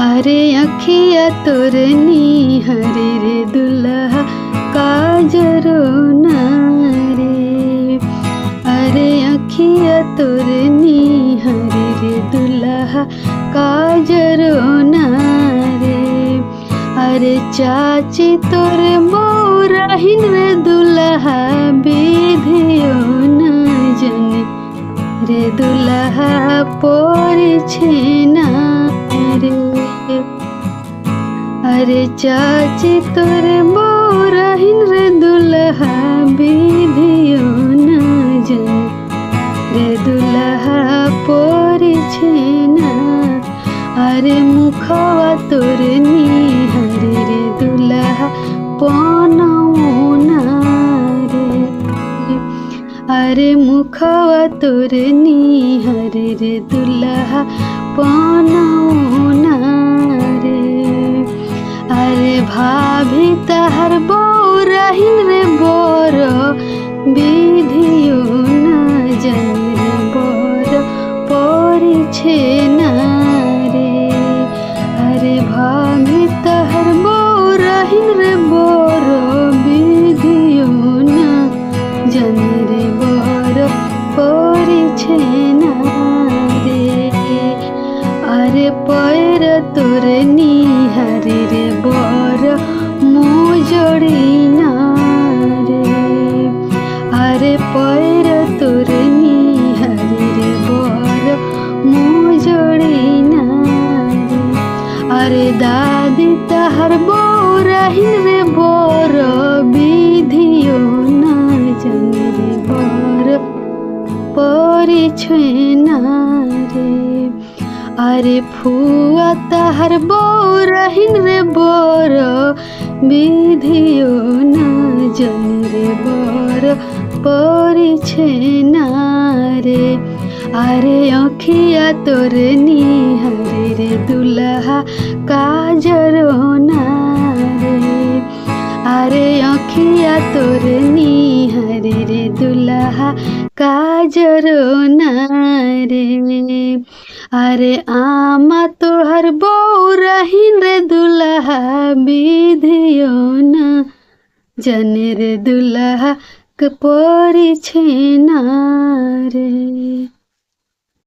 अरे अखिया तोर निहरे रे दुल्हा काजरो ना रे। अरे अखिया तोर निहरे रे दुल्हा काजरो ना रे। अरे चाची तोर बौराहिन रे दुल्हा विधियो ना जने रे दुल्हा पोरिछे ना रे। अरे चाची तोर बौराहिन रे दुल्हा विधियो ना जने रे दुल्हा पोरिछे ना। अरे मुखवा तोर निहरे रे दुल्हा पनौ ना रे। अरे मुखवा तोर निहरे रे दुल्हा पनौ ना रे। अरे भाभी तहर बौराहिन रे बर विधियो ना जने रे बर पोरिछे ना रे। अरे भाभी तहर बौराहिन रे बर विधियो ना जने रे बर पोरिछे ना रे। अरे पैर तोर निहरे रे बर मोजड़ी ना रे। अरे पैर तोर निहरे रे बर मोजड़ी ना रे। अरे दादी तहर बौराहिन रे बर विधियो ना जने रे बर पोरिछे ना रे। अरे फुआ तहर बौराहिन रे बर विधियो ना जने रे बर पोरिछे ना रे। अरे अखिया तोर निहरे रे दुल्हा काजरो ना रे। अरे अखिया तोर निहरे रे दुल्हा काजरो ना रे। अरे आमा तोहर बौराहिन रे दुल्हा विधियो ना जने रे दुल्हा पोरिछे ना रे।